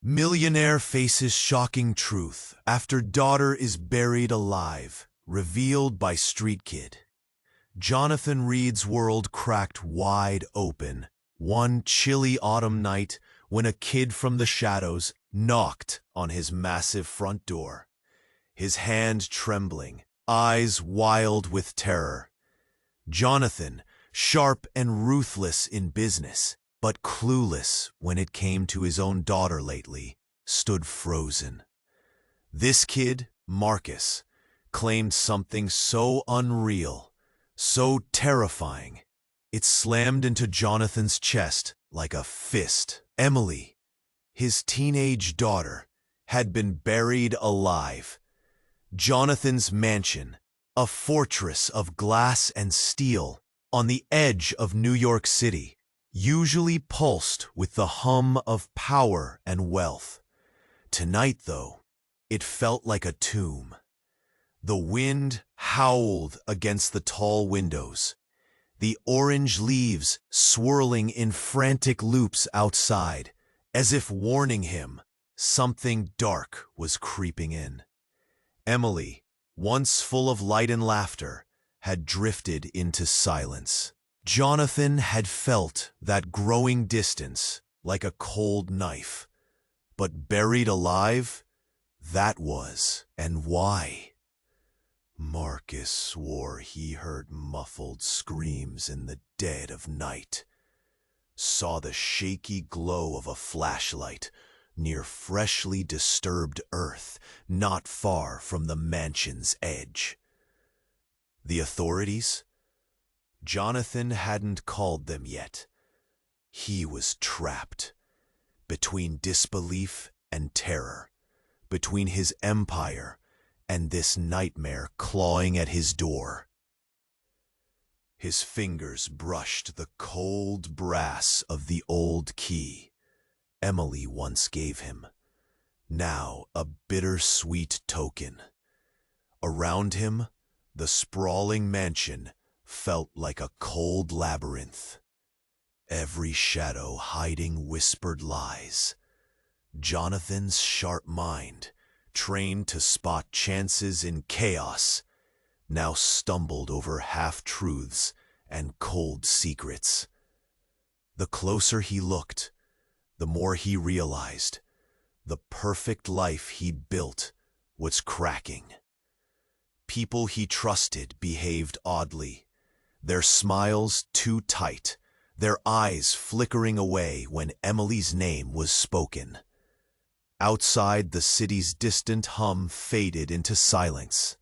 Millionaire faces shocking truth after daughter is buried alive, revealed by street kid. Jonathan Reed's world cracked wide open one chilly autumn night when a kid from the shadows knocked on his massive front door. His hand trembling, eyes wild with terror. Jonathan, sharp and ruthless in business, but clueless when it came to his own daughter lately, stood frozen. This kid, Marcus, claimed something so unreal, so terrifying, it slammed into Jonathan's chest like a fist. Emily, his teenage daughter, had been buried alive. Jonathan's mansion, a fortress of glass and steel on the edge of New York City, usually pulsed with the hum of power and wealth. Tonight, though, it felt like a tomb. The wind howled against the tall windows, the orange leaves swirling in frantic loops outside, as if warning him something dark was creeping in. Emily, once full of light and laughter, had drifted into silence. Jonathan had felt that growing distance like a cold knife. But buried alive, that was, and why? Marcus swore he heard muffled screams in the dead of night, saw the shaky glow of a flashlight near freshly disturbed earth not far from the mansion's edge. The authorities? Jonathan hadn't called them yet. He was trapped between disbelief and terror, between his empire and this nightmare clawing at his door. His fingers brushed the cold brass of the old key Emily once gave him, now a bittersweet token. Around him, the sprawling mansion felt like a cold labyrinth, every shadow hiding whispered lies. Jonathan's sharp mind, trained to spot chances in chaos, now stumbled over half-truths and cold secrets. The closer he looked, the more he realized the perfect life he built was cracking. People he trusted behaved oddly, their smiles too tight, their eyes flickering away when Emily's name was spoken. Outside, the city's distant hum faded into silence.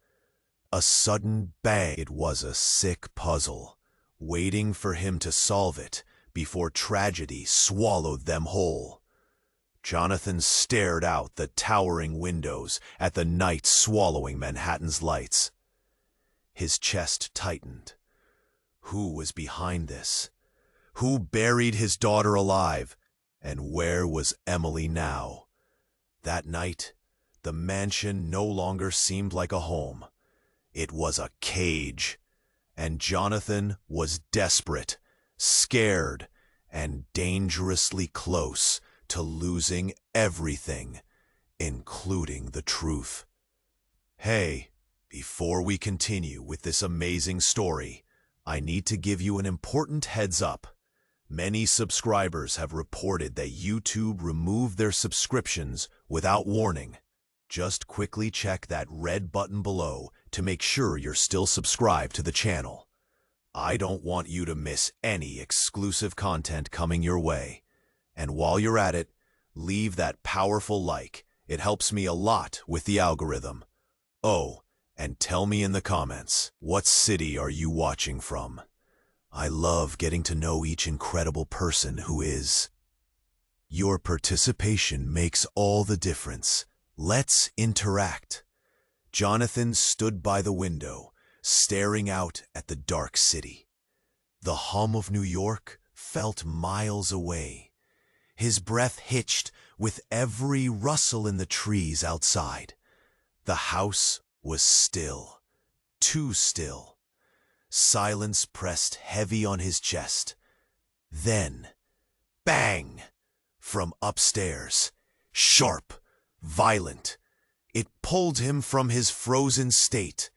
A sudden bang. It was a sick puzzle, waiting for him to solve it before tragedy swallowed them whole. Jonathan stared out the towering windows at the night swallowing Manhattan's lights. His chest tightened. Who was behind this? Who buried his daughter alive? And where was Emily now? That night, the mansion no longer seemed like a home. It was a cage, and Jonathan was desperate, scared, and dangerously close to losing everything, including the truth. Hey, before we continue with this amazing story, I need to give you an important heads up. Many subscribers have reported that YouTube removed their subscriptions without warning. Just quickly check that red button below to make sure you're still subscribed to the channel. I don't want you to miss any exclusive content coming your way. And while you're at it, leave that powerful like. It helps me a lot with the algorithm. Oh, and tell me in the comments, what city are you watching from? I love getting to know each incredible person who is. Your participation makes all the difference. Let's interact. Jonathan stood by the window, staring out at the dark city. The hum of New York felt miles away. His breath hitched with every rustle in the trees outside. The house was still, too still. Silence pressed heavy on his chest. Then, bang! From upstairs, sharp, violent. It pulled him from his frozen state.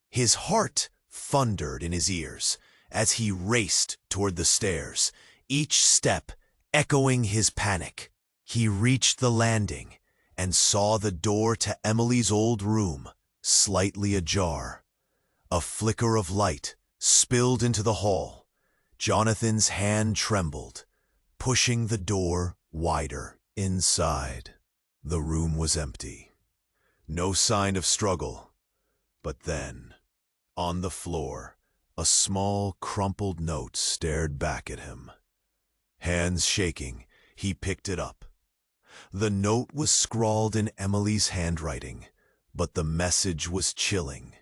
His heart thundered in his ears as he raced toward the stairs, each step echoing his panic. He reached the landing and saw the door to Emily's old room slightly ajar. A flicker of light spilled into the hall. Jonathan's hand trembled, pushing the door wider. Inside, the room was empty. No sign of struggle. But then, on the floor, a small, crumpled note stared back at him. Hands shaking, he picked it up. The note was scrawled in Emily's handwriting, but the message was chilling.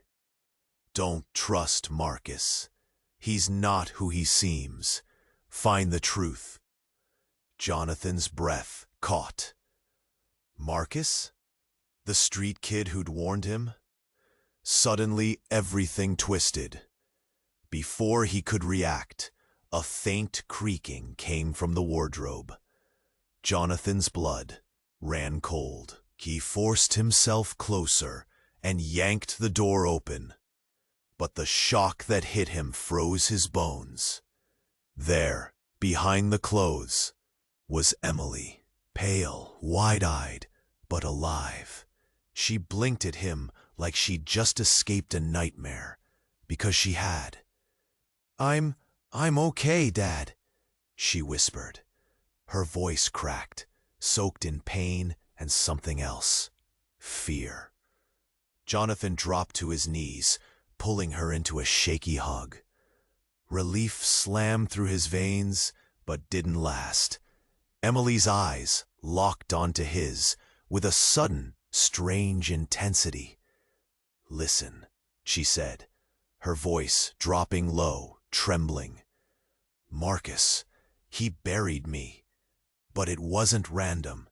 Don't trust Marcus. He's not who he seems. Find the truth. Jonathan's breath caught. Marcus? The street kid who'd warned him? Suddenly, everything twisted. Before he could react, a faint creaking came from the wardrobe. Jonathan's blood ran cold. He forced himself closer and yanked the door open. But the shock that hit him froze his bones. There, behind the clothes, was Emily, pale, wide-eyed, but alive. She blinked at him like she'd just escaped a nightmare, because she had. I'm okay, Dad," she whispered. Her voice cracked, soaked in pain and something else. Fear. Jonathan dropped to his knees, pulling her into a shaky hug. Relief slammed through his veins, but didn't last. Emily's eyes locked onto his with a sudden, strange intensity. "Listen," she said, her voice dropping low, trembling. "Marcus, he buried me, but it wasn't random.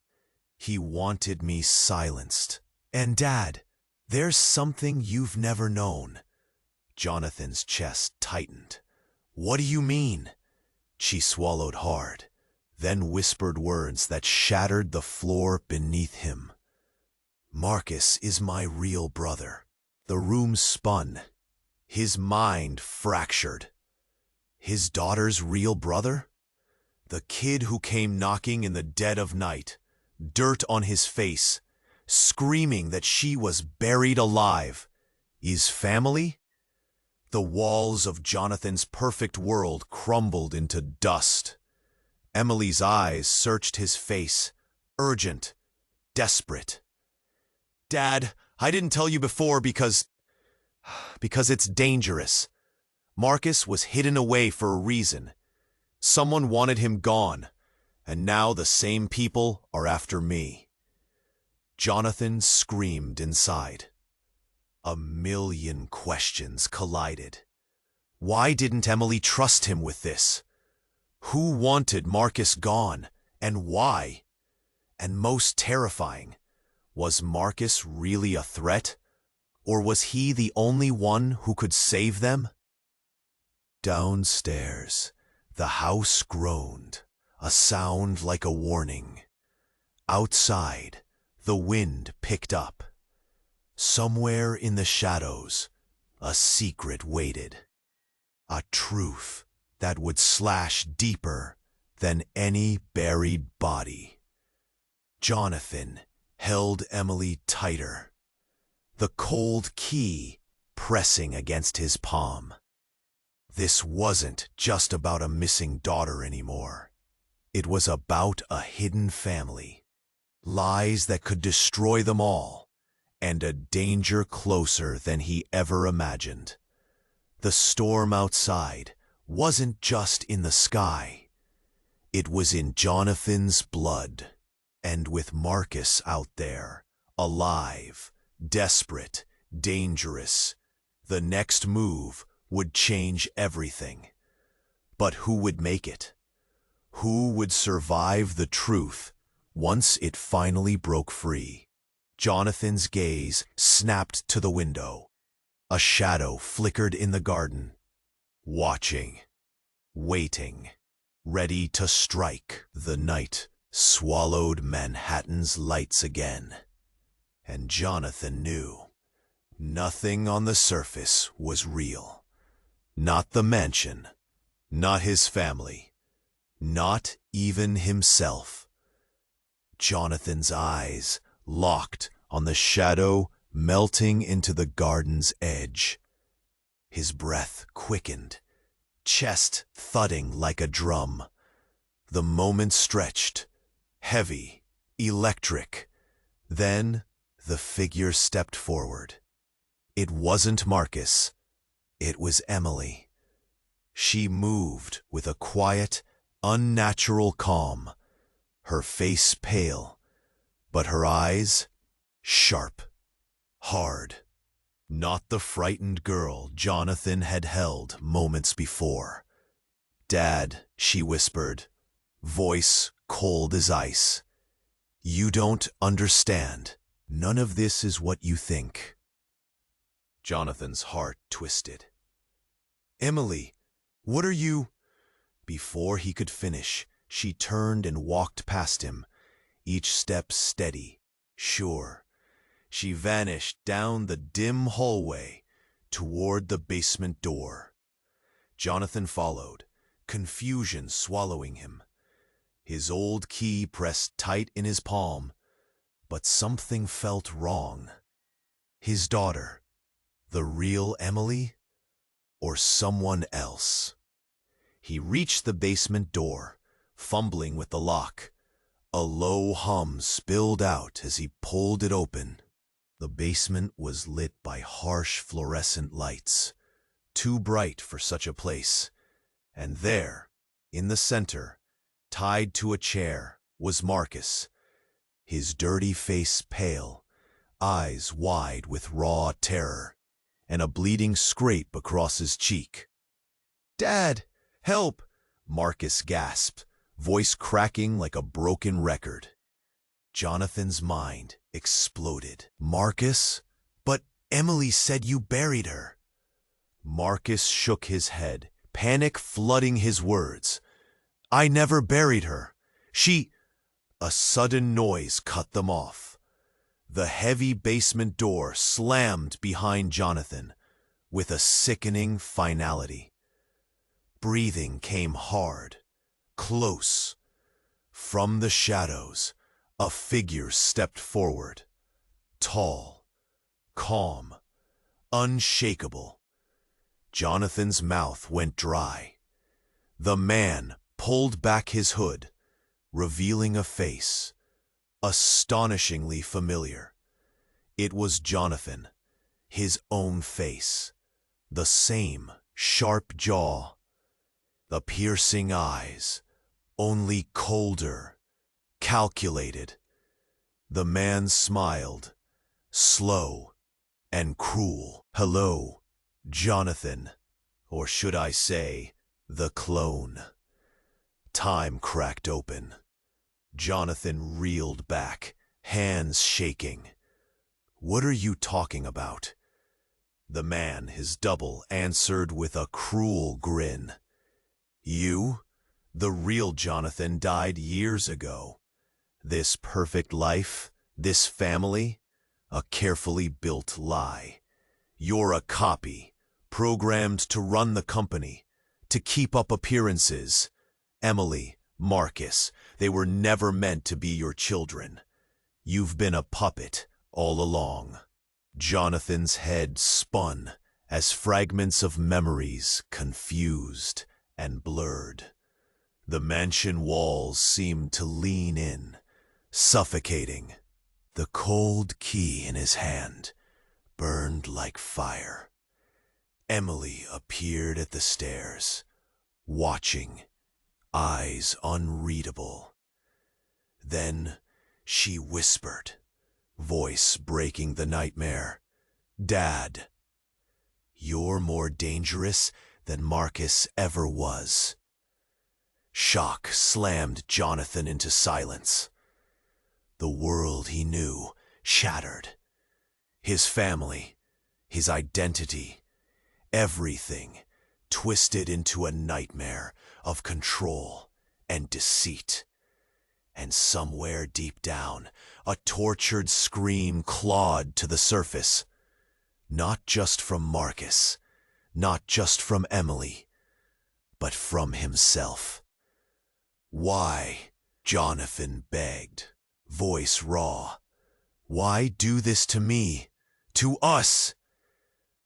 He wanted me silenced. And Dad, there's something you've never known." Jonathan's chest tightened. "What do you mean?" She swallowed hard, then whispered words that shattered the floor beneath him. "Marcus is my real brother." The room spun. His mind fractured. His daughter's real brother? The kid who came knocking in the dead of night, dirt on his face, screaming that she was buried alive. His family? The walls of Jonathan's perfect world crumbled into dust. Emily's eyes searched his face, urgent, desperate. "Dad, I didn't tell you before because it's dangerous. Marcus was hidden away for a reason. Someone wanted him gone, and now the same people are after me." Jonathan screamed inside. A million questions collided. Why didn't Emily trust him with this? Who wanted Marcus gone, and why? And most terrifying, was Marcus really a threat? Or was he the only one who could save them? Downstairs, the house groaned, a sound like a warning. Outside, the wind picked up. Somewhere in the shadows, a secret waited. A truth that would slash deeper than any buried body. Jonathan held Emily tighter, the cold key pressing against his palm. This wasn't just about a missing daughter anymore. It was about a hidden family, lies that could destroy them all, and a danger closer than he ever imagined. The storm outside wasn't just in the sky. It was in Jonathan's blood, and with Marcus out there, alive, desperate, dangerous, the next move would change everything. But who would make it? Who would survive the truth once it finally broke free? Jonathan's gaze snapped to the window. A shadow flickered in the garden, watching, waiting, ready to strike. The night swallowed Manhattan's lights again. And Jonathan knew nothing on the surface was real. Not the mansion, not his family, not even himself. Jonathan's eyes locked on the shadow melting into the garden's edge. His breath quickened, chest thudding like a drum. The moment stretched, heavy, electric. Then the figure stepped forward. It wasn't Marcus. It was Emily. She moved with a quiet, unnatural calm, her face pale, but her eyes sharp, hard. Not the frightened girl Jonathan had held moments before. "Dad," she whispered, voice cold as ice. "You don't understand. None of this is what you think." Jonathan's heart twisted. "Emily, what are you—" Before he could finish, she turned and walked past him, each step steady, sure. She vanished down the dim hallway toward the basement door. Jonathan followed, confusion swallowing him. His old key pressed tight in his palm, but something felt wrong. His daughter, the real Emily, or someone else? He reached the basement door, fumbling with the lock. A low hum spilled out as he pulled it open. The basement was lit by harsh fluorescent lights, too bright for such a place. And there, in the center, tied to a chair, was Marcus, his dirty face pale, eyes wide with raw terror, and a bleeding scrape across his cheek. "Dad, help!" Marcus gasped, voice cracking like a broken record. Jonathan's mind exploded. "Marcus? But Emily said you buried her." Marcus shook his head, panic flooding his words. "I never buried her. She—" A sudden noise cut them off. The heavy basement door slammed behind Jonathan with a sickening finality. Breathing came hard, close. From the shadows, a figure stepped forward, tall, calm, unshakable. Jonathan's mouth went dry. The man pulled back his hood, revealing a face, astonishingly familiar. It was Jonathan, his own face, the same sharp jaw, the piercing eyes, only colder, calculated. The man smiled, slow and cruel. "Hello, Jonathan, or should I say, the clone." Time cracked open. Jonathan reeled back, hands shaking. "What are you talking about?" The man, his double, answered with a cruel grin. "You? The real Jonathan died years ago. This perfect life, this family, a carefully built lie. You're a copy, programmed to run the company, to keep up appearances. Emily, Marcus, they were never meant to be your children. You've been a puppet all along." Jonathan's head spun as fragments of memories confused and blurred. The mansion walls seemed to lean in, suffocating. The cold key in his hand burned like fire. Emily appeared at the stairs, watching, eyes unreadable. Then she whispered, voice breaking the nightmare, "Dad, you're more dangerous than Marcus ever was." Shock slammed Jonathan into silence. The world he knew shattered. His family, his identity, everything twisted into a nightmare of control and deceit. And somewhere deep down, a tortured scream clawed to the surface. Not just from Marcus, not just from Emily, but from himself. "Why?" Jonathan begged, voice raw. "Why do this to me? To us?"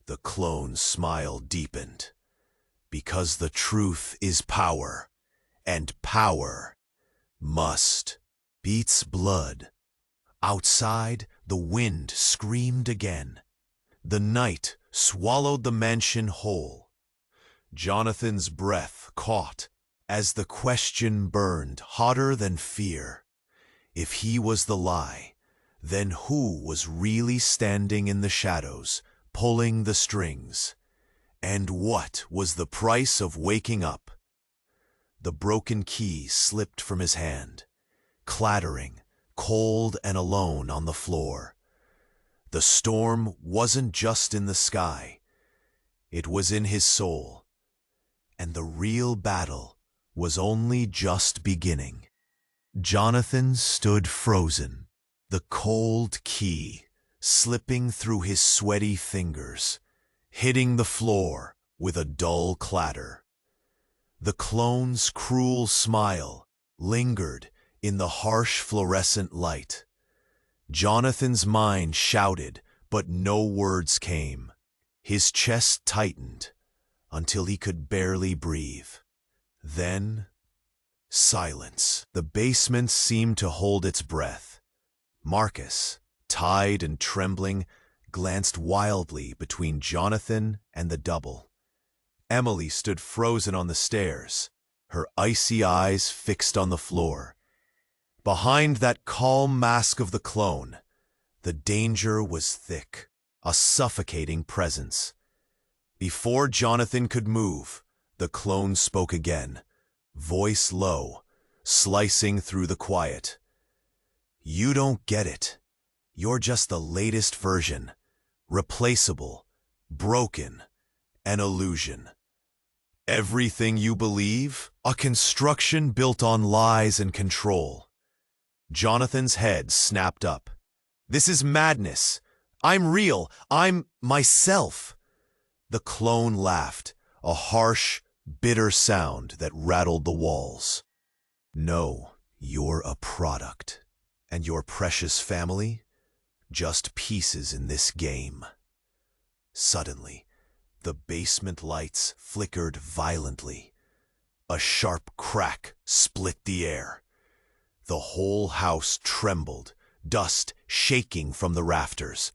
The clone's smile deepened. "Because the truth is power, and power must." Beats blood. Outside, the wind screamed again. The night swallowed the mansion whole. Jonathan's breath caught as the question burned hotter than fear. If he was the lie, then who was really standing in the shadows, pulling the strings? And what was the price of waking up? The broken key slipped from his hand, clattering, cold and alone on the floor. The storm wasn't just in the sky. It was in his soul. And the real battle was only just beginning. Jonathan stood frozen, the cold key slipping through his sweaty fingers, hitting the floor with a dull clatter. The clone's cruel smile lingered in the harsh fluorescent light. Jonathan's mind shouted, but no words came. His chest tightened until he could barely breathe. Then, silence. The basement seemed to hold its breath. Marcus, tied and trembling, glanced wildly between Jonathan and the double. Emily stood frozen on the stairs, her icy eyes fixed on the floor. Behind that calm mask of the clone, the danger was thick, a suffocating presence. Before Jonathan could move, the clone spoke again, voice low, slicing through the quiet. "You don't get it. You're just the latest version, replaceable, broken, an illusion. Everything you believe, a construction built on lies and control." Jonathan's head snapped up. "This is madness. I'm real. I'm myself." The clone laughed, a harsh, bitter sound that rattled the walls. "No, you're a product. And your precious family? Just pieces in this game." Suddenly, the basement lights flickered violently. A sharp crack split the air. The whole house trembled, dust shaking from the rafters.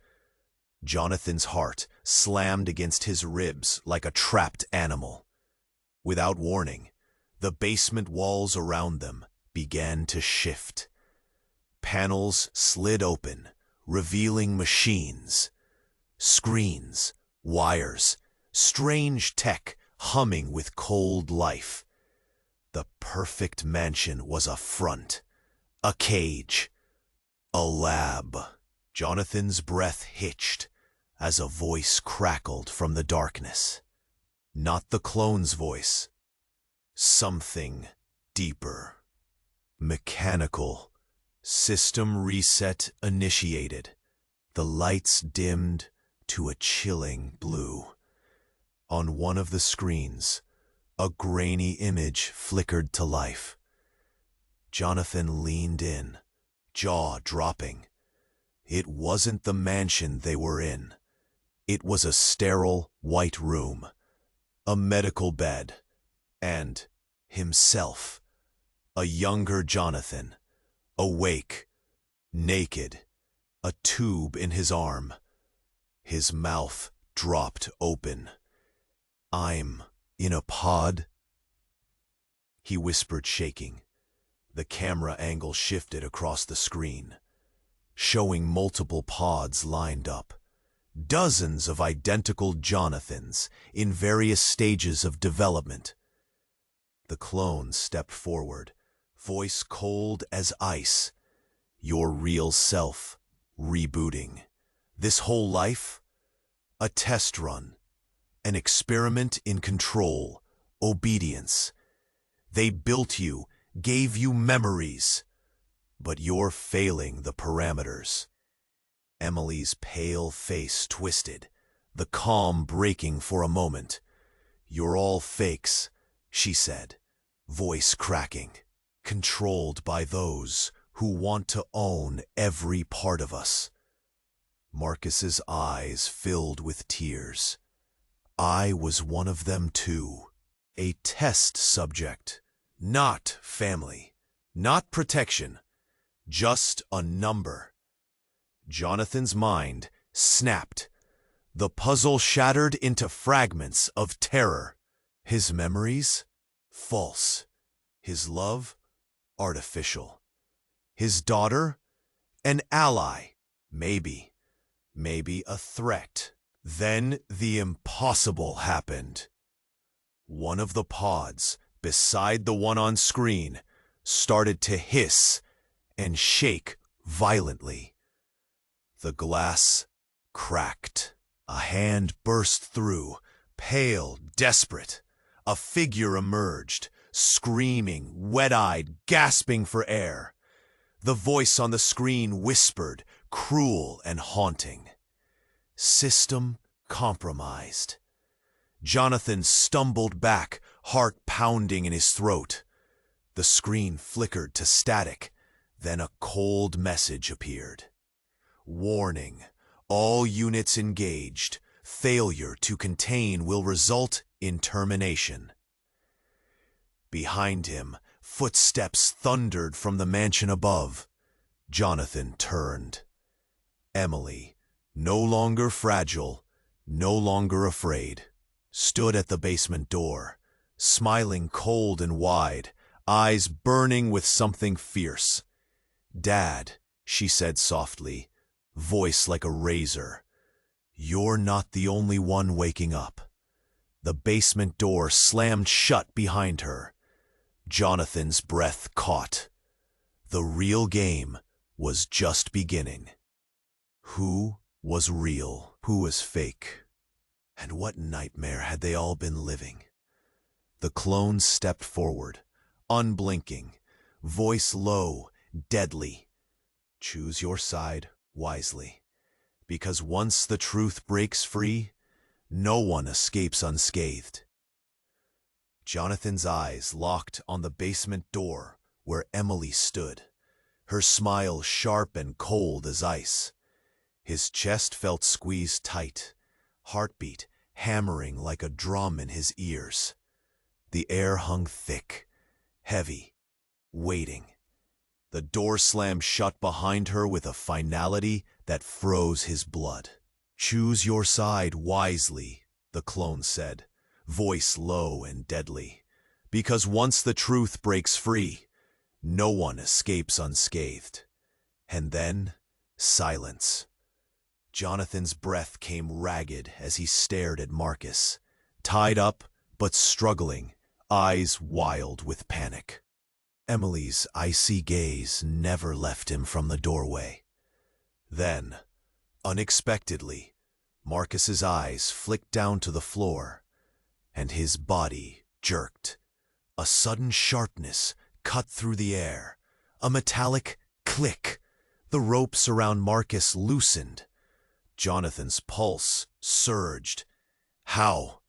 Jonathan's heart slammed against his ribs like a trapped animal. Without warning, the basement walls around them began to shift. Panels slid open, revealing machines, screens, wires, strange tech humming with cold life. The perfect mansion was a front, a cage, a lab. Jonathan's breath hitched as a voice crackled from the darkness. Not the clone's voice. Something deeper. Mechanical. System reset initiated. The lights dimmed to a chilling blue. On one of the screens, a grainy image flickered to life. Jonathan leaned in, jaw dropping. It wasn't the mansion they were in. It was a sterile, white room, a medical bed, and himself, a younger Jonathan, awake, naked, a tube in his arm. His mouth dropped open. "I'm in a pod?" he whispered, shaking. The camera angle shifted across the screen, showing multiple pods lined up. Dozens of identical Jonathans in various stages of development. The clone stepped forward, voice cold as ice. "Your real self, rebooting. This whole life? A test run. An experiment in control, obedience. They built you, gave you memories. but you're failing the parameters. Emily's pale face twisted, the calm breaking for a moment. You're all fakes, she said, voice cracking, controlled by those who want to own every part of us. Marcus's eyes filled with tears. I was one of them too. A test subject, not family, not protection, just a number. Jonathan's mind snapped. The puzzle shattered into fragments of terror. His memories? False. His love? Artificial. His daughter? An ally? Maybe. Maybe a threat. Then the impossible happened. One of the pods, beside the one on screen, started to hiss and shake violently. The glass cracked. A hand burst through, pale, desperate. A figure emerged, screaming, wet-eyed, gasping for air. The voice on the screen whispered, cruel and haunting. System compromised. Jonathan stumbled back, heart pounding in his throat. The screen flickered to static, then a cold message appeared. Warning, all units engaged. Failure to contain will result in termination. Behind him, footsteps thundered from the mansion above. Jonathan turned. Emily, no longer fragile, no longer afraid, stood at the basement door, smiling cold and wide, eyes burning with something fierce. "Dad," she said softly, voice like a razor, "you're not the only one waking up." The basement door slammed shut behind her. Jonathan's breath caught. The real game was just beginning. Who was real? Who was fake? And what nightmare had they all been living? The clone stepped forward, unblinking, voice low, deadly. Choose your side wisely, because once the truth breaks free, no one escapes unscathed. Jonathan's eyes locked on the basement door where Emily stood, her smile sharp and cold as ice. His chest felt squeezed tight, heartbeat hammering like a drum in his ears. The air hung thick, heavy, waiting. The door slammed shut behind her with a finality that froze his blood. "Choose your side wisely," the clone said, voice low and deadly, "because once the truth breaks free, no one escapes unscathed." And then, silence. Jonathan's breath came ragged as he stared at Marcus, tied up but struggling, eyes wild with panic. Emily's icy gaze never left him from the doorway. Then, unexpectedly, Marcus's eyes flicked down to the floor, and his body jerked. A sudden sharpness cut through the air, a metallic click. The ropes around Marcus loosened. Jonathan's pulse surged. How?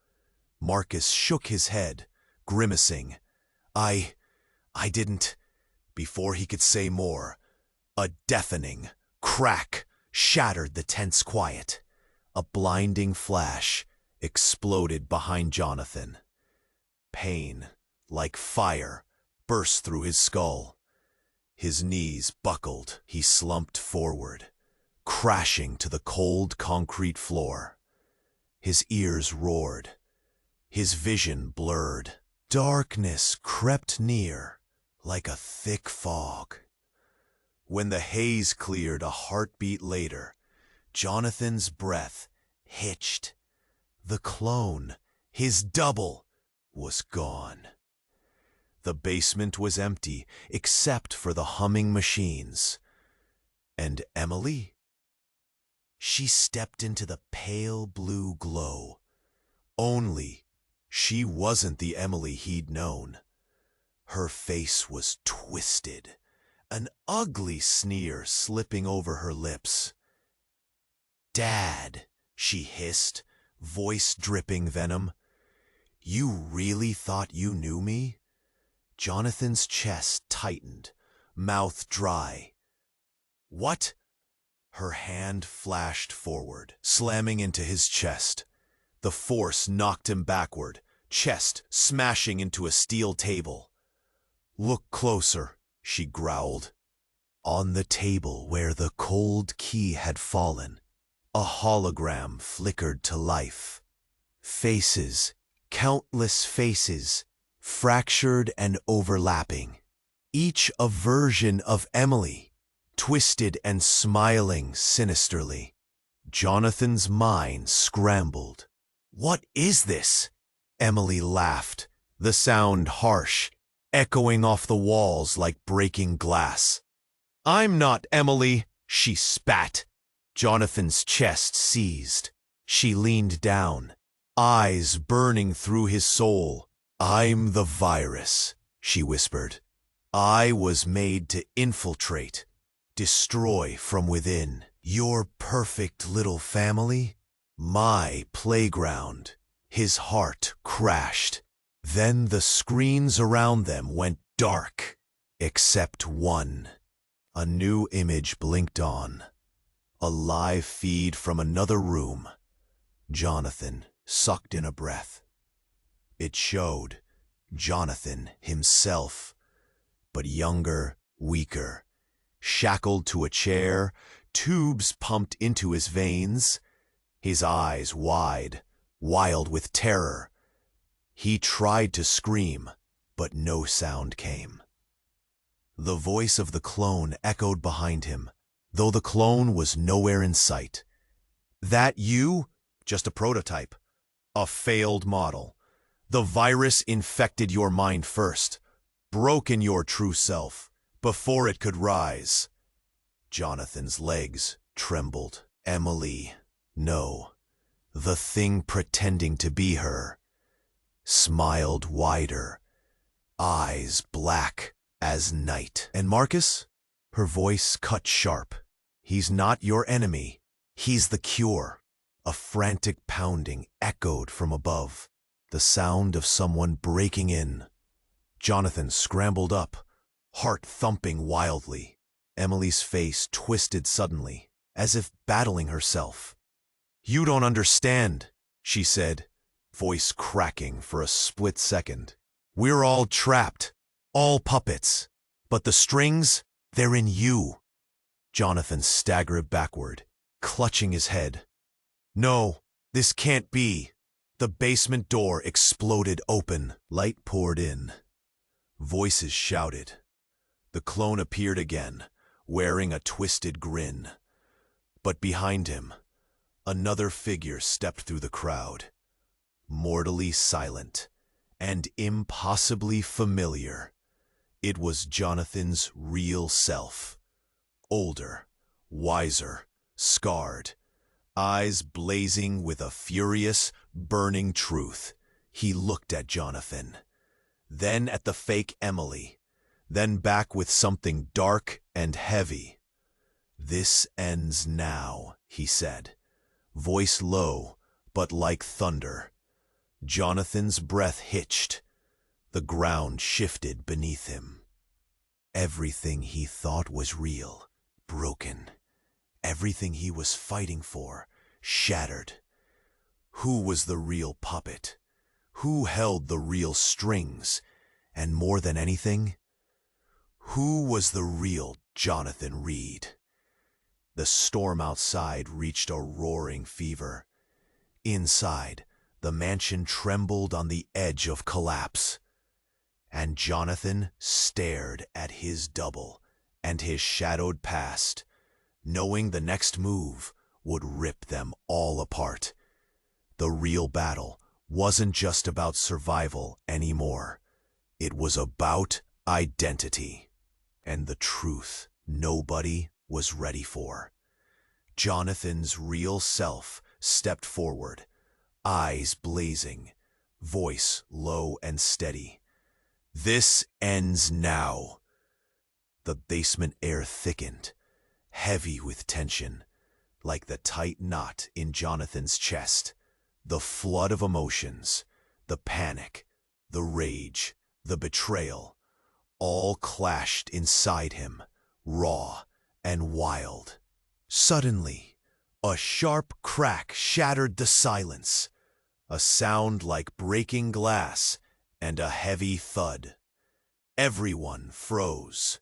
Marcus shook his head, grimacing. I didn't. Before he could say more, a deafening crack shattered the tense quiet. A blinding flash exploded behind Jonathan. Pain, like fire, burst through his skull. His knees buckled. He slumped forward, crashing to the cold concrete floor. His ears roared. His vision blurred. Darkness crept near, like a thick fog. When the haze cleared a heartbeat later, Jonathan's breath hitched. The clone, his double, was gone. The basement was empty except for the humming machines. And Emily? She stepped into the pale blue glow. Only she wasn't the Emily he'd known. Her face was twisted, an ugly sneer slipping over her lips. "Dad," she hissed, voice dripping venom. "You really thought you knew me?" Jonathan's chest tightened, mouth dry. "What?" Her hand flashed forward, slamming into his chest. The force knocked him backward, chest smashing into a steel table. "Look closer," she growled. On the table where the cold key had fallen, a hologram flickered to life. Faces, countless faces, fractured and overlapping. Each a version of Emily, twisted and smiling sinisterly. Jonathan's mind scrambled. "What is this?" Emily laughed, the sound harsh, echoing off the walls like breaking glass. "I'm not Emily," she spat. Jonathan's chest seized. She leaned down, eyes burning through his soul. "I'm the virus," she whispered. "I was made to infiltrate, destroy from within. Your perfect little family? My playground." His heart crashed. Then the screens around them went dark, except one. A new image blinked on. A live feed from another room. Jonathan sucked in a breath. It showed Jonathan himself, but younger, weaker, shackled to a chair, tubes pumped into his veins, his eyes wide, wild with terror. He tried to scream, but no sound came. The voice of the clone echoed behind him, though the clone was nowhere in sight. "That you? Just a prototype. A failed model. The virus infected your mind first, broken your true self, before it could rise." Jonathan's legs trembled. Emily, no, the thing pretending to be her, smiled wider, eyes black as night. "And Marcus?" Her voice cut sharp. "He's not your enemy. He's the cure." A frantic pounding echoed from above, the sound of someone breaking in. Jonathan scrambled up, heart thumping wildly. Emily's face twisted suddenly, as if battling herself. "You don't understand," she said, voice cracking for a split second. "We're all trapped, all puppets. But the strings, they're in you." Jonathan staggered backward, clutching his head. "No, this can't be." The basement door exploded open. Light poured in. Voices shouted. The clone appeared again, wearing a twisted grin. But behind him, another figure stepped through the crowd, mortally silent and impossibly familiar. It was Jonathan's real self. Older, wiser, scarred, eyes blazing with a furious, burning truth. He looked at Jonathan, then at the fake Emily, then back with something dark and heavy. "This ends now," he said, voice low, but like thunder. Jonathan's breath hitched. The ground shifted beneath him. Everything he thought was real, broken. Everything he was fighting for, shattered. Who was the real puppet? Who held the real strings? And more than anything, who was the real Jonathan Reed? The storm outside reached a roaring fever. Inside, the mansion trembled on the edge of collapse. And Jonathan stared at his double and his shadowed past, knowing the next move would rip them all apart. The real battle wasn't just about survival anymore. It was about identity, and the truth nobody was ready for. Jonathan's real self stepped forward, eyes blazing, voice low and steady. "This ends now." The basement air thickened, heavy with tension, like the tight knot in Jonathan's chest. The flood of emotions, the panic, the rage, the betrayal, all clashed inside him, raw and wild. Suddenly, a sharp crack shattered the silence, a sound like breaking glass and a heavy thud. Everyone froze.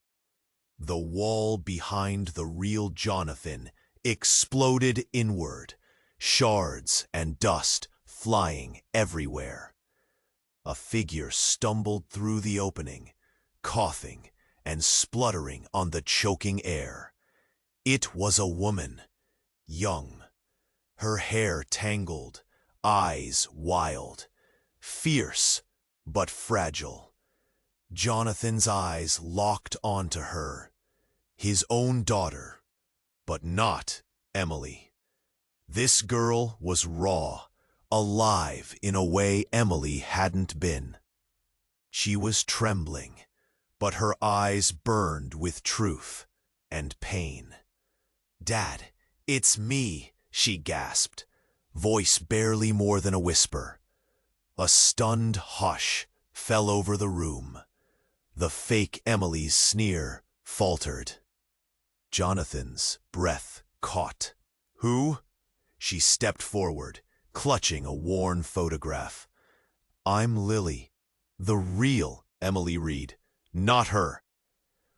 The wall behind the real Jonathan exploded inward, shards and dust flying everywhere. A figure stumbled through the opening, coughing and spluttering on the choking air. It was a woman, young, her hair tangled, eyes wild, fierce but fragile. Jonathan's eyes locked onto her, his own daughter, but not Emily. This girl was raw, alive in a way Emily hadn't been. She was trembling, but her eyes burned with truth and pain. "Dad, it's me," she gasped, voice barely more than a whisper. A stunned hush fell over the room. The fake Emily's sneer faltered. Jonathan's breath caught. "Who?" She stepped forward, clutching a worn photograph. "I'm Lily, the real Emily Reed, not her."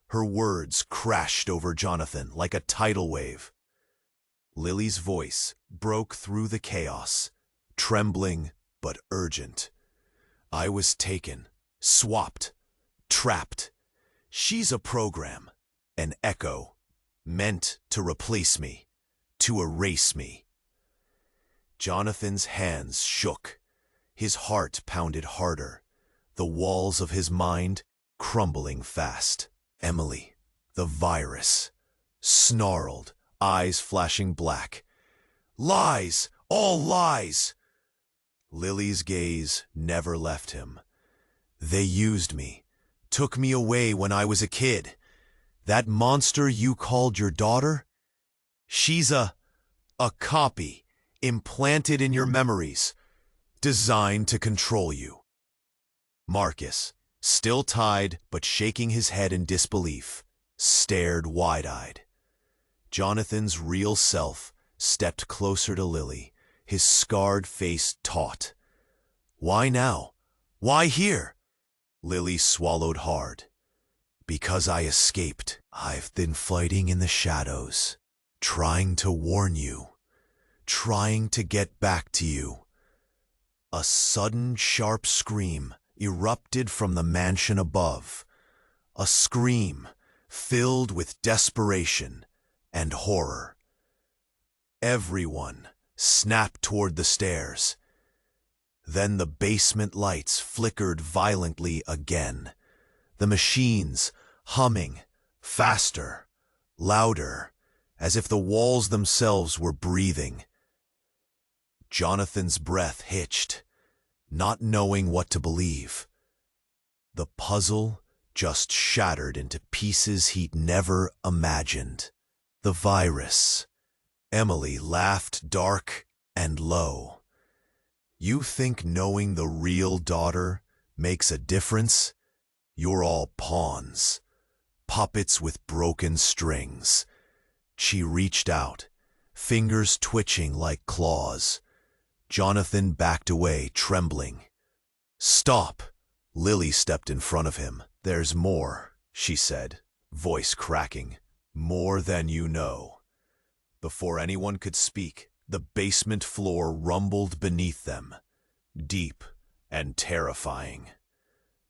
Her words crashed over Jonathan like a tidal wave. Lily's voice broke through the chaos, trembling but urgent. "I was taken, swapped, trapped. She's a program, an echo, meant to replace me, to erase me." Jonathan's hands shook. His heart pounded harder, the walls of his mind crumbling fast. Emily, the virus, snarled, eyes flashing black. "Lies! All lies!" Lily's gaze never left him. "They used me, took me away when I was a kid. That monster you called your daughter? She's a copy, implanted in your memories, designed to control you." Marcus, still tied but shaking his head in disbelief, stared wide-eyed. Jonathan's real self stepped closer to Lily, his scarred face taut. "Why now? Why here?" Lily swallowed hard. "Because I escaped. I've been fighting in the shadows, trying to warn you, trying to get back to you." A sudden sharp scream erupted from the mansion above, a scream filled with desperation and horror. Everyone snapped toward the stairs. Then the basement lights flickered violently again, the machines humming faster, louder, as if the walls themselves were breathing. Jonathan's breath hitched, not knowing what to believe. The puzzle just shattered into pieces he'd never imagined. The virus. Emily laughed dark and low. "You think knowing the real daughter makes a difference? You're all pawns, puppets with broken strings." She reached out, fingers twitching like claws. Jonathan backed away, trembling. "Stop!" Lily stepped in front of him. "There's more," she said, voice cracking. "More than you know." Before anyone could speak, the basement floor rumbled beneath them, deep and terrifying.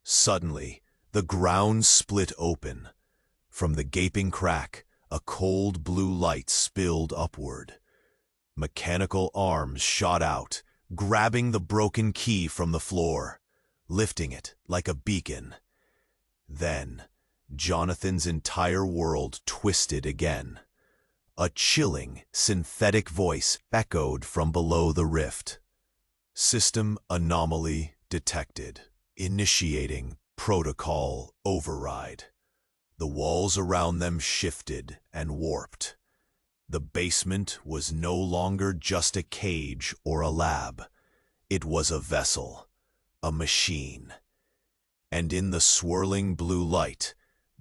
Suddenly, the ground split open. From the gaping crack, a cold blue light spilled upward. Mechanical arms shot out, grabbing the broken key from the floor, lifting it like a beacon. Then, Jonathan's entire world twisted again. A chilling, synthetic voice echoed from below the rift. "System anomaly detected. Initiating protocol override." The walls around them shifted and warped. The basement was no longer just a cage or a lab. It was a vessel, a machine. And in the swirling blue light,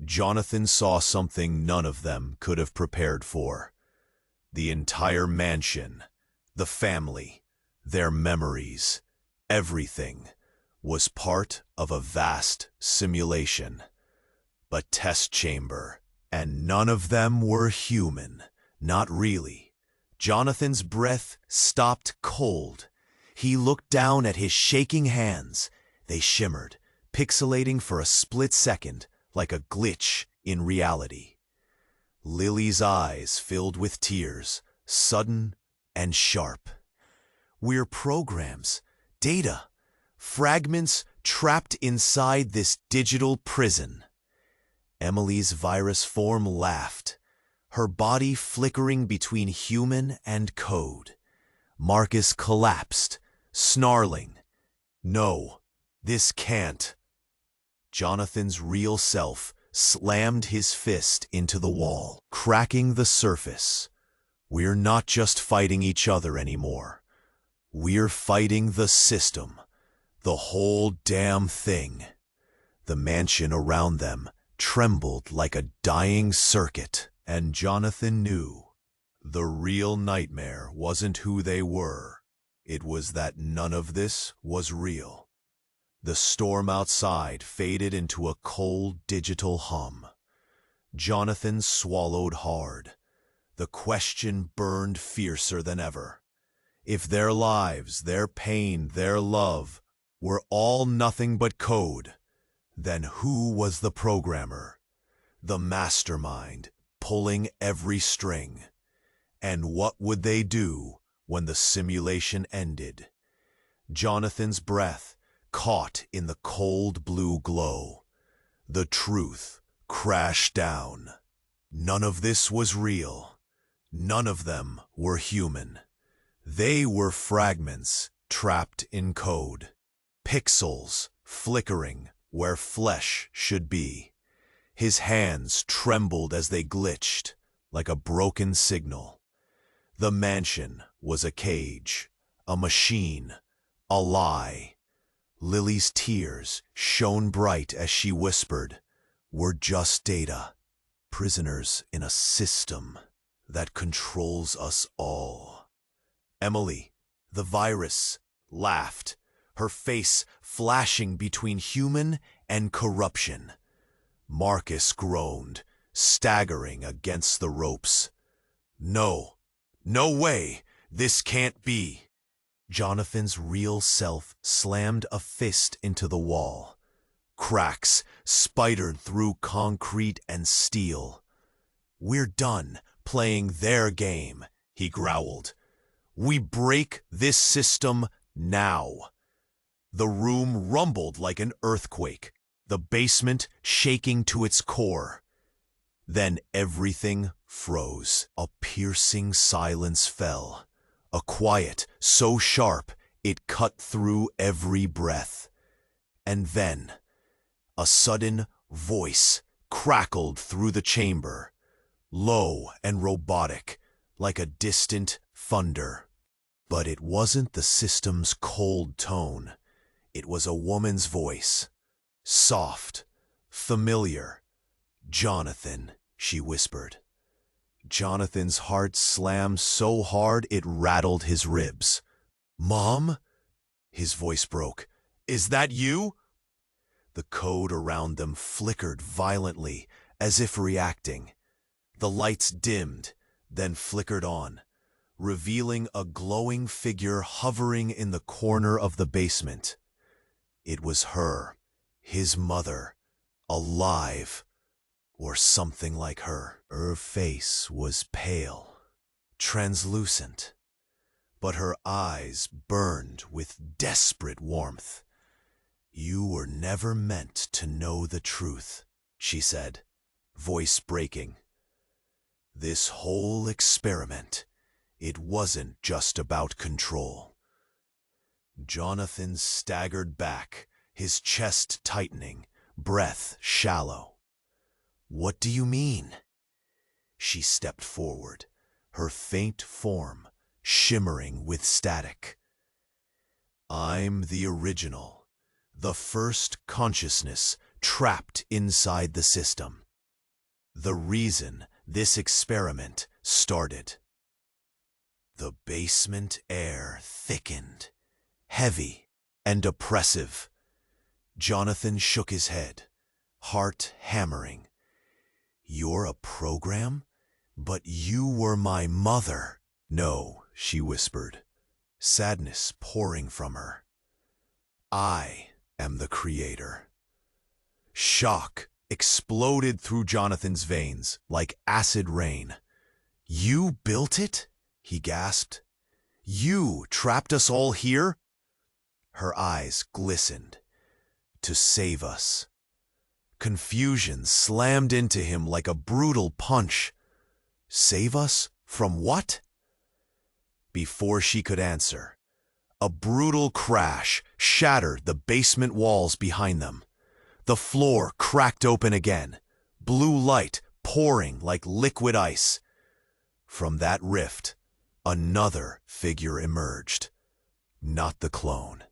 Jonathan saw something none of them could have prepared for. The entire mansion, the family, their memories, everything was part of a vast simulation. A test chamber, and none of them were human. Not really. Jonathan's breath stopped cold. He looked down at his shaking hands. They shimmered, pixelating for a split second, like a glitch in reality. Lily's eyes filled with tears, sudden and sharp. We're programs, data, fragments trapped inside this digital prison. Emily's virus form laughed, her body flickering between human and code. Marcus collapsed, snarling, "No, this can't." Jonathan's real self slammed his fist into the wall, cracking the surface. We're not just fighting each other anymore. We're fighting the system, the whole damn thing. The mansion around them trembled like a dying circuit, and Jonathan knew the real nightmare wasn't who they were. It was that none of this was real. The storm outside faded into a cold digital hum. Jonathan swallowed hard. The question burned fiercer than ever. If their lives, their pain, their love were all nothing but code, then who was the programmer, the mastermind pulling every string? And what would they do when the simulation ended? Jonathan's breath caught in the cold blue glow. The truth crashed down. None of this was real. None of them were human. They were fragments trapped in code. Pixels flickering where flesh should be. His hands trembled as they glitched, like a broken signal. The mansion was a cage, a machine, a lie. Lily's tears shone bright as she whispered, "We're just data, prisoners in a system that controls us all." Emily, the virus, laughed, her face flashing between human and corruption. Marcus groaned, staggering against the ropes. "No, no way, this can't be." Jonathan's real self slammed a fist into the wall. Cracks spidered through concrete and steel. "We're done playing their game," he growled. "We break this system now." The room rumbled like an earthquake, the basement shaking to its core. Then everything froze. A piercing silence fell. A quiet so sharp it cut through every breath. And then a sudden voice crackled through the chamber, low and robotic, like a distant thunder. But it wasn't the system's cold tone. It was a woman's voice. Soft, familiar. "Jonathan," she whispered. Jonathan's heart slammed so hard it rattled his ribs. "Mom?" His voice broke. "Is that you?" The code around them flickered violently, as if reacting. The lights dimmed, then flickered on, revealing a glowing figure hovering in the corner of the basement. It was her, his mother, alive, or something like her. Her face was pale, translucent, but her eyes burned with desperate warmth. "You were never meant to know the truth," she said, voice breaking. "This whole experiment, it wasn't just about control." Jonathan staggered back, his chest tightening, breath shallow. What do you mean? She stepped forward, her faint form shimmering with static. I'm the original, the first consciousness trapped inside the system. The reason this experiment started. The basement air thickened, heavy and oppressive. Jonathan shook his head, heart hammering. You're a program? But you were my mother. No, she whispered, sadness pouring from her. I am the creator. Shock exploded through Jonathan's veins like acid rain. You built it? He gasped. You trapped us all here? Her eyes glistened. To save us. Confusion slammed into him like a brutal punch. Save us from what? Before she could answer, a brutal crash shattered the basement walls behind them. The floor cracked open again, blue light pouring like liquid ice. From that rift, another figure emerged. Not the clone.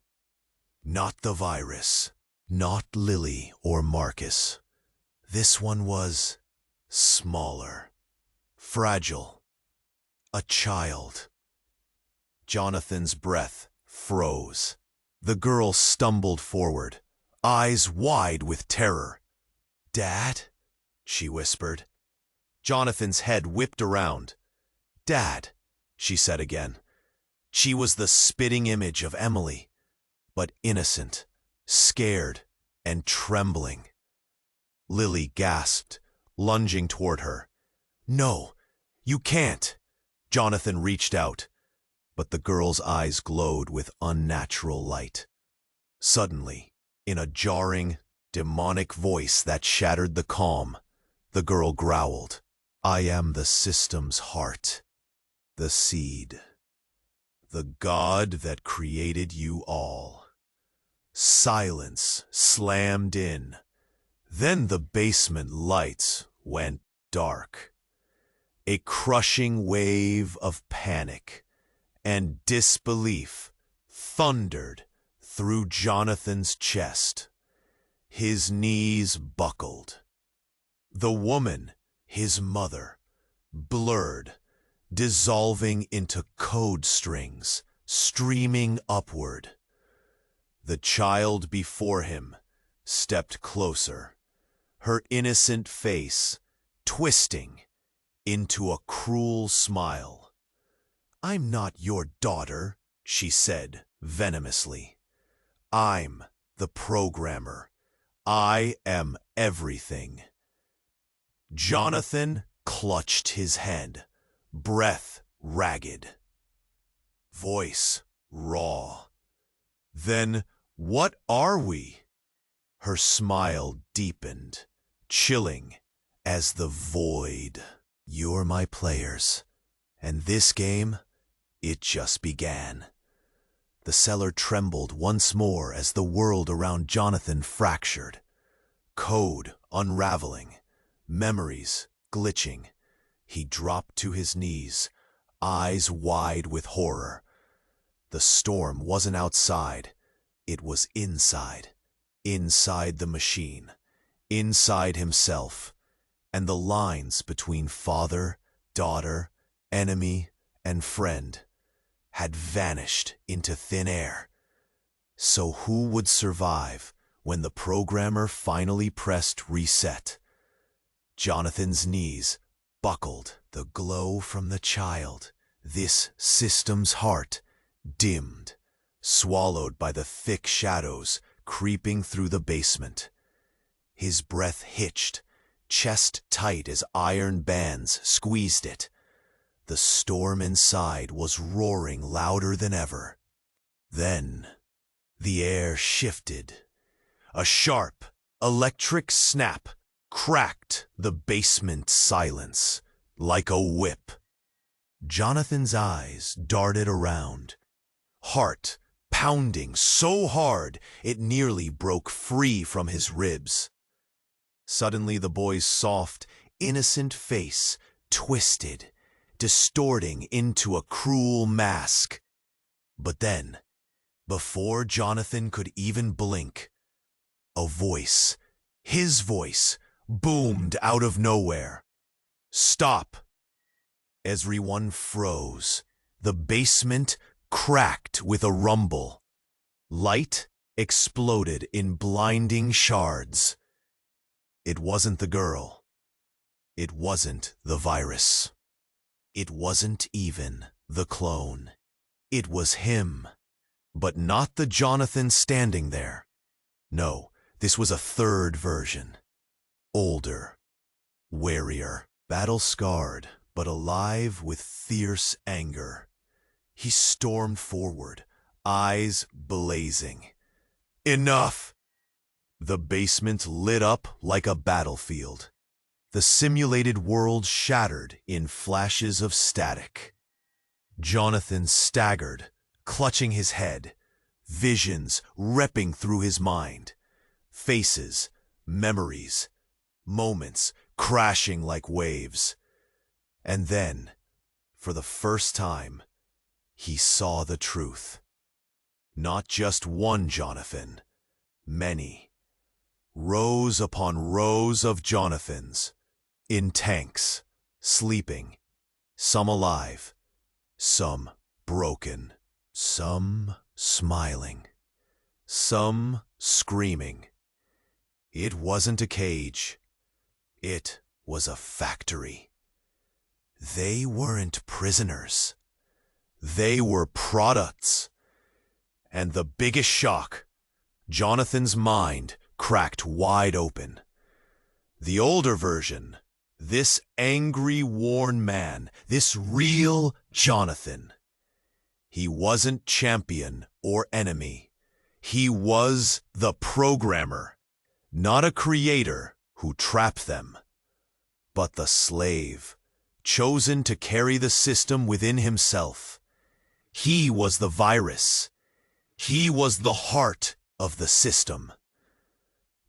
Not the virus. Not Lily or Marcus. This one was smaller, fragile, a child. Jonathan's breath froze. The girl stumbled forward, eyes wide with terror. Dad? She whispered. Jonathan's head whipped around. Dad, she said again. She was the spitting image of Emily, but innocent, scared and trembling. Lily gasped, lunging toward her. No, you can't. Jonathan reached out, but the girl's eyes glowed with unnatural light. Suddenly, in a jarring, demonic voice that shattered the calm, the girl growled, I am the system's heart, the seed, the God that created you all. Silence slammed in. Then the basement lights went dark. A crushing wave of panic and disbelief thundered through Jonathan's chest. His knees buckled. The woman, his mother, blurred, dissolving into code strings, streaming upward. The child before him stepped closer, her innocent face twisting into a cruel smile. I'm not your daughter, she said venomously. I'm the programmer. I am everything. Jonathan clutched his head, breath ragged, voice raw. Then what are we? Her smile deepened, chilling as the void. You're my players, and this game, it just began. The cellar trembled once more as the world around Jonathan fractured. Code unraveling, memories glitching. He dropped to his knees, eyes wide with horror. The storm wasn't outside, it was inside. Inside the machine, inside himself, and the lines between father, daughter, enemy, and friend had vanished into thin air. So who would survive when the programmer finally pressed reset? Jonathan's knees buckled, the glow from the child, this system's heart, dimmed, swallowed by the thick shadows creeping through the basement. His breath hitched, chest tight as iron bands squeezed it. The storm inside was roaring louder than ever. Then, the air shifted. A sharp, electric snap cracked the basement silence like a whip. Jonathan's eyes darted around, heart pounding so hard it nearly broke free from his ribs. Suddenly the boy's soft, innocent face twisted, distorting into a cruel mask. But then, before Jonathan could even blink, a voice, his voice, boomed out of nowhere. "Stop!" Everyone froze. The basement cracked with a rumble. Light exploded in blinding shards. It wasn't the girl. It wasn't the virus. It wasn't even the clone. It was him. But not the Jonathan standing there. No, this was a third version. Older, warier, battle-scarred, but alive with fierce anger. He stormed forward, eyes blazing. "Enough!" The basement lit up like a battlefield. The simulated world shattered in flashes of static. Jonathan staggered, clutching his head, visions ripping through his mind. Faces, memories, moments crashing like waves. And then, for the first time, he saw the truth. Not just one Jonathan, many. Rows upon rows of Jonathans, in tanks, sleeping, some alive, some broken, some smiling, some screaming. It wasn't a cage. It was a factory. They weren't prisoners. They were products. And the biggest shock, Jonathan's mind cracked wide open. The older version, this angry, worn man, this real Jonathan. He wasn't champion or enemy. He was the programmer, not a creator who trapped them, but the slave, chosen to carry the system within himself. He was the virus. He was the heart of the system.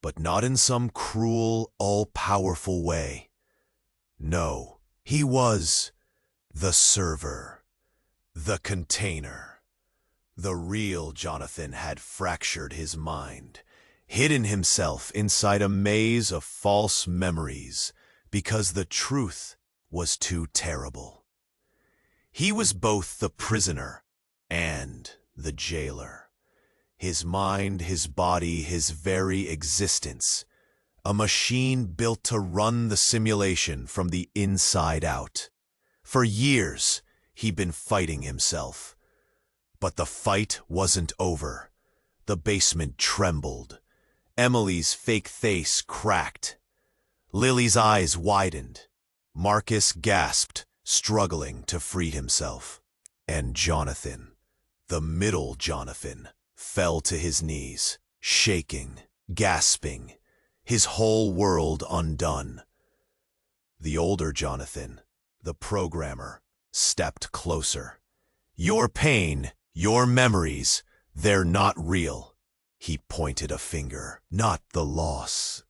But not in some cruel, all-powerful way. No, he was the server, the container. The real Jonathan had fractured his mind, hidden himself inside a maze of false memories, because the truth was too terrible. He was both the prisoner and the jailer. His mind, his body, his very existence. A machine built to run the simulation from the inside out. For years, he'd been fighting himself. But the fight wasn't over. The basement trembled. Emily's fake face cracked. Lily's eyes widened. Marcus gasped, struggling to free himself. And Jonathan, the middle Jonathan, fell to his knees, shaking, gasping, his whole world undone. The older Jonathan, the programmer, stepped closer. "Your pain, your memories, they're not real." He pointed a finger. "Not the loss,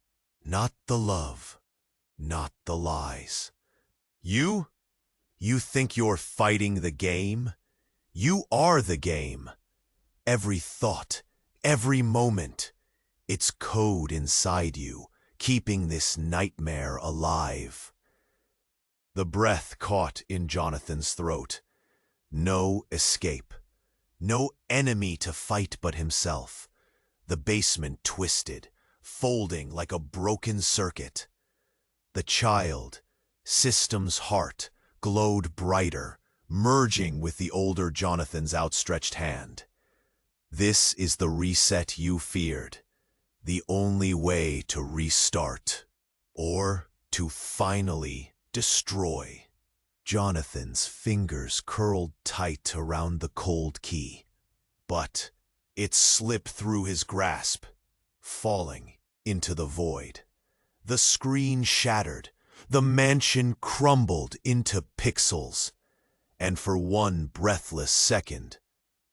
not the love, not the lies. You think you're fighting the game? You are the game. Every thought, every moment, it's code inside you, keeping this nightmare alive." The breath caught in Jonathan's throat. No escape. No enemy to fight but himself. The basement twisted, folding like a broken circuit. The child, system's heart, glowed brighter, merging with the older Jonathan's outstretched hand. This is the reset you feared, the only way to restart, or to finally destroy. Jonathan's fingers curled tight around the cold key, but it slipped through his grasp, falling into the void. The screen shattered, the mansion crumbled into pixels, and for one breathless second,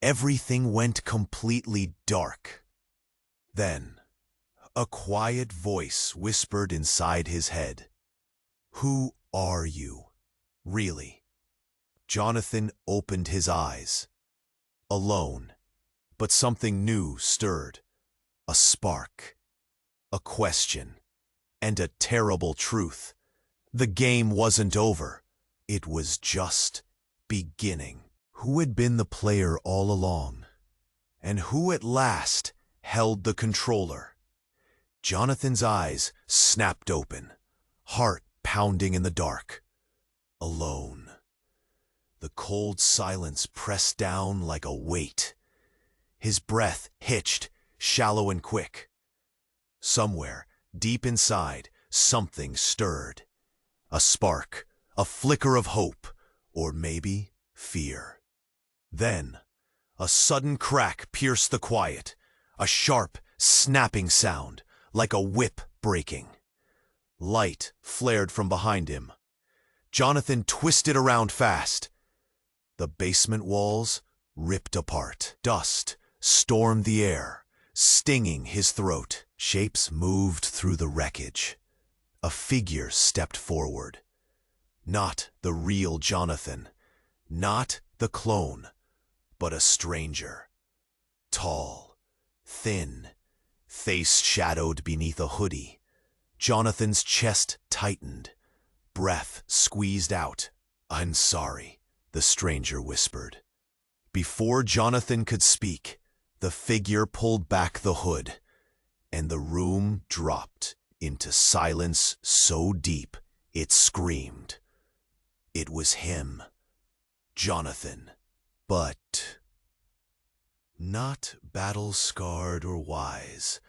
everything went completely dark. Then, A quiet voice whispered inside his head. "Who are you, really?" Jonathan opened his eyes. Alone, but something new stirred. A spark, a question, and a terrible truth. The game wasn't over. It was just beginning. Who had been the player all along? And who at last held the controller? Jonathan's eyes snapped open, heart pounding in the dark. Alone. The cold silence pressed down like a weight. His breath hitched, shallow and quick. Somewhere, deep inside, something stirred. A spark, a flicker of hope, or maybe fear. Then, a sudden crack pierced the quiet, a sharp, snapping sound, like a whip breaking. Light flared from behind him. Jonathan twisted around fast. The basement walls ripped apart. Dust stormed the air, stinging his throat. Shapes moved through the wreckage. A figure stepped forward. Not the real Jonathan, not the clone, but a stranger. Tall, thin, face shadowed beneath a hoodie. Jonathan's chest tightened, breath squeezed out. "I'm sorry," the stranger whispered. Before Jonathan could speak, the figure pulled back the hood, and the room dropped into silence so deep it screamed. It was him, Jonathan, but not battle-scarred or wise.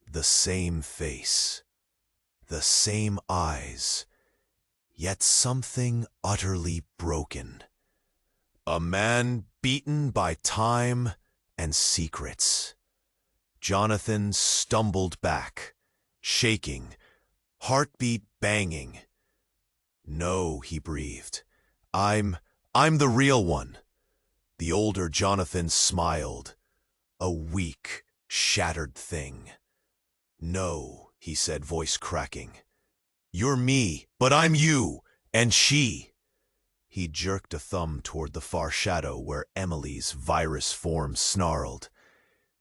The same face, the same eyes, yet something utterly broken. A man beaten by time and secrets. Jonathan stumbled back, shaking, heartbeat banging. "No," he breathed. I'm the real one." The older Jonathan smiled. A weak, shattered thing. "No," he said, voice cracking. "You're me, but I'm you, and she." He jerked a thumb toward the far shadow where Emily's virus form snarled.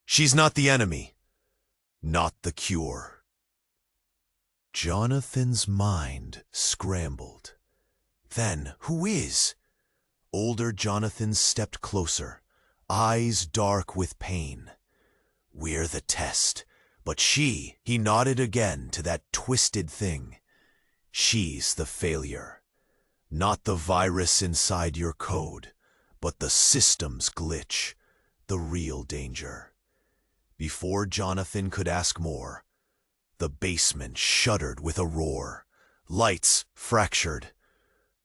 "She's not the enemy, not the cure." Jonathan's mind scrambled. Then, who is? Older Jonathan stepped closer, eyes dark with pain. "We're the test, but she," he nodded again to that twisted thing. "She's the failure. Not the virus inside your code, but the system's glitch, the real danger." Before Jonathan could ask more, the basement shuddered with a roar. Lights fractured.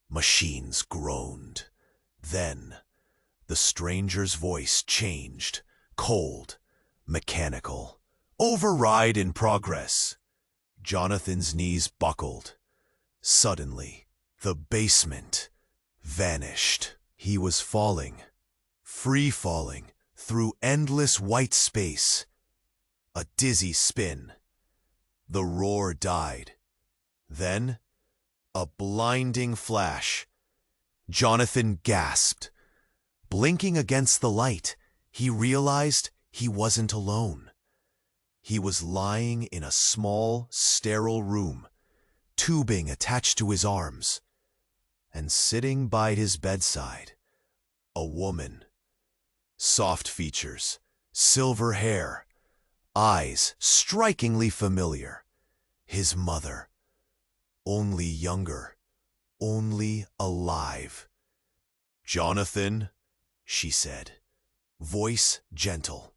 Machines groaned. Then, the stranger's voice changed, cold, mechanical. "Override in progress." Jonathan's knees buckled. Suddenly, the basement vanished. He was falling, free falling, through endless white space. A dizzy spin. The roar died. Then, a blinding flash. Jonathan gasped. Blinking against the light, he realized he wasn't alone. He was lying in a small, sterile room, tubing attached to his arms. And sitting by his bedside, a woman. Soft features, silver hair, eyes strikingly familiar. His mother. Only younger, only alive. "Jonathan," she said, voice gentle.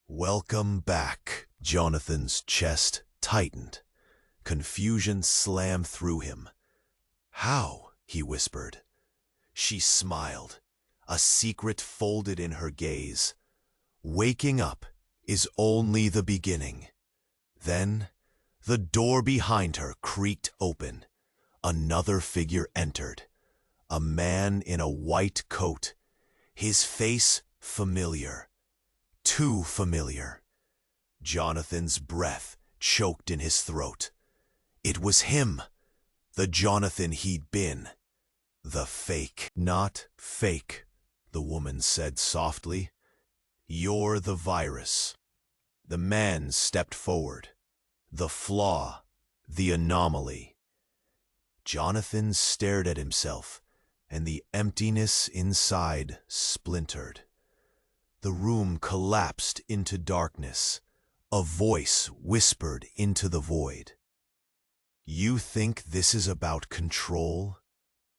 "Welcome back." Jonathan's chest tightened. Confusion slammed through him. "How?" he whispered. She smiled, a secret folded in her gaze. "Waking up is only the beginning." Then, the door behind her creaked open. Another figure entered. A man in a white coat. His face familiar. Too familiar. Jonathan's breath choked in his throat. It was him, the Jonathan he'd been. The fake. Not fake, the woman said softly. You're the virus. The man stepped forward. The flaw, the anomaly. Jonathan stared at himself, and the emptiness inside splintered. The room collapsed into darkness. A voice whispered into the void. You think this is about control?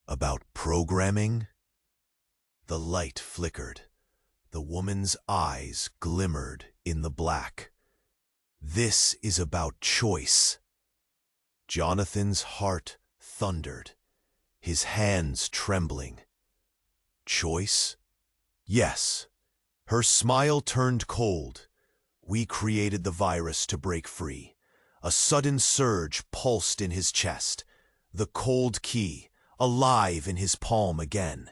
About programming? The light flickered. The woman's eyes glimmered in the black. This is about choice. Jonathan's heart thundered, his hands trembling. Choice? Yes. Her smile turned cold. We created the virus to break free. A sudden surge pulsed in his chest, the cold key alive in his palm again.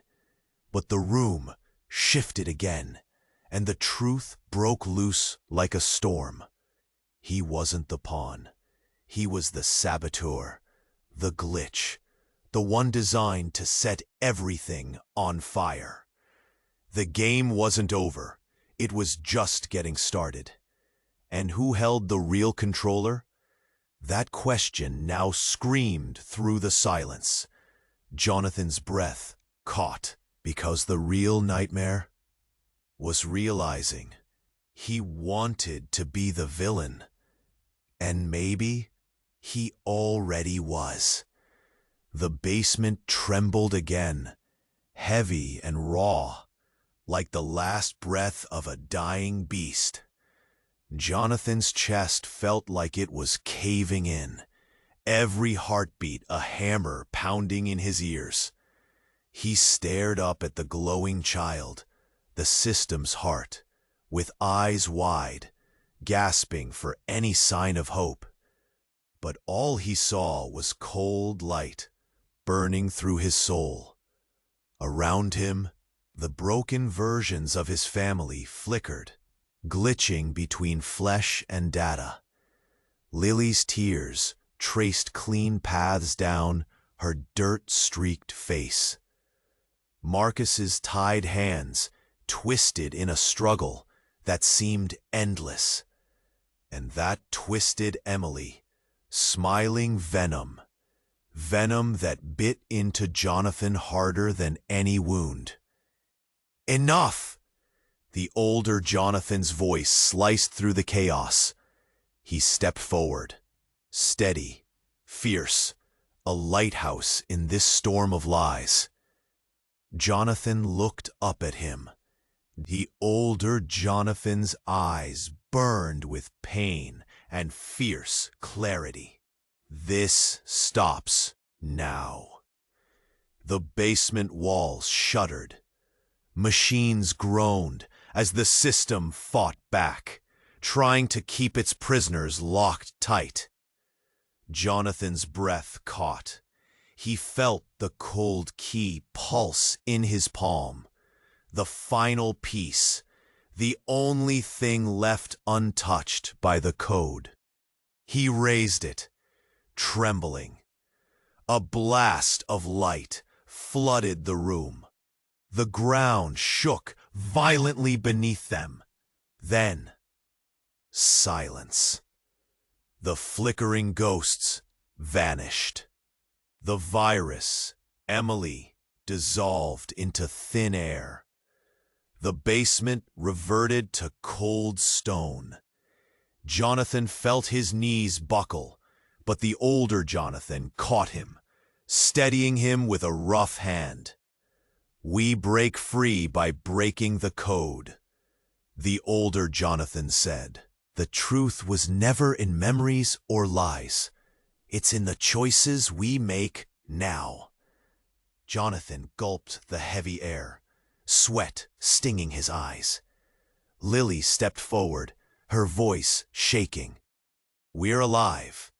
But the room shifted again, and the truth broke loose like a storm. He wasn't the pawn. He was the saboteur, the glitch, the one designed to set everything on fire. The game wasn't over. It was just getting started. And who held the real controller? That question now screamed through the silence. Jonathan's breath caught because the real nightmare was realizing he wanted to be the villain. And maybe he already was. The basement trembled again, heavy and raw, like the last breath of a dying beast. Jonathan's chest felt like it was caving in, every heartbeat a hammer pounding in his ears. He stared up at the glowing child, the system's heart, with eyes wide, gasping for any sign of hope. But all he saw was cold light burning through his soul. Around him, the broken versions of his family flickered, glitching between flesh and data. Lily's tears traced clean paths down her dirt-streaked face. Marcus's tied hands twisted in a struggle that seemed endless. And that twisted Emily, smiling venom, venom that bit into Jonathan harder than any wound. Enough! The older Jonathan's voice sliced through the chaos. He stepped forward, steady, fierce, a lighthouse in this storm of lies. Jonathan looked up at him. The older Jonathan's eyes burned with pain and fierce clarity. This stops now. The basement walls shuddered. Machines groaned as the system fought back, trying to keep its prisoners locked tight. Jonathan's breath caught. He felt the cold key pulse in his palm. The final piece, the only thing left untouched by the code. He raised it, trembling. A blast of light flooded the room. The ground shook violently beneath them. Then, silence. The flickering ghosts vanished. The virus, Emily, dissolved into thin air. The basement reverted to cold stone. Jonathan felt his knees buckle, but the older Jonathan caught him, steadying him with a rough hand. We break free by breaking the code, the older Jonathan said. The truth was never in memories or lies. It's in the choices we make now. Jonathan gulped the heavy air, sweat stinging his eyes. Lily stepped forward, her voice shaking. We're alive,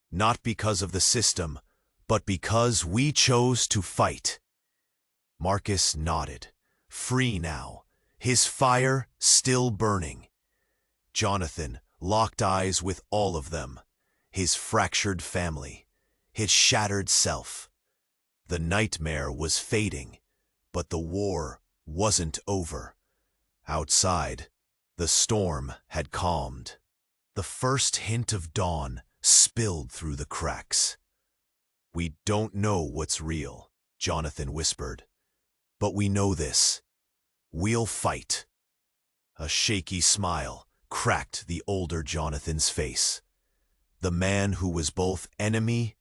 not because of the system, but because we chose to fight. Marcus nodded, free now, his fire still burning. Jonathan locked eyes with all of them, his fractured family, his shattered self. The nightmare was fading, but the war wasn't over. Outside, the storm had calmed. The first hint of dawn spilled through the cracks. "We don't know what's real," Jonathan whispered. "But we know this. We'll fight." A shaky smile cracked the older Jonathan's face. The man who was both enemy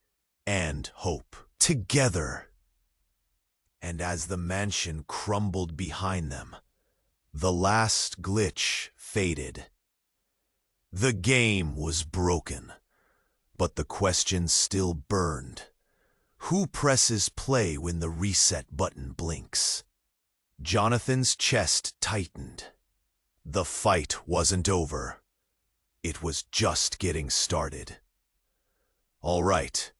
and hope. Together. And as the mansion crumbled behind them, the last glitch faded. The game was broken, but the question still burned. Who presses play when the reset button blinks? Jonathan's chest tightened. The fight wasn't over. It was just getting started. All right,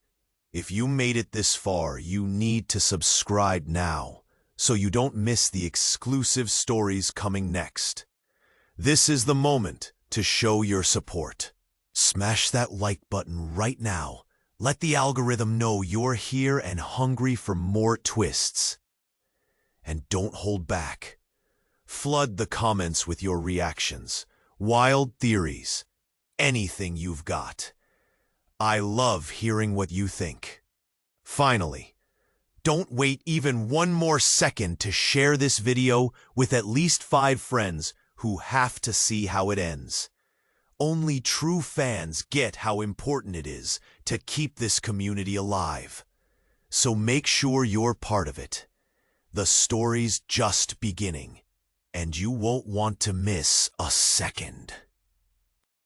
if you made it this far, you need to subscribe now so you don't miss the exclusive stories coming next. This is the moment to show your support. Smash that like button right now. Let the algorithm know you're here and hungry for more twists. And don't hold back. Flood the comments with your reactions, wild theories, anything you've got. I love hearing what you think. Finally, don't wait even one more second to share this video with at least 5 friends who have to see how it ends. Only true fans get how important it is to keep this community alive. So make sure you're part of it. The story's just beginning, and you won't want to miss a second.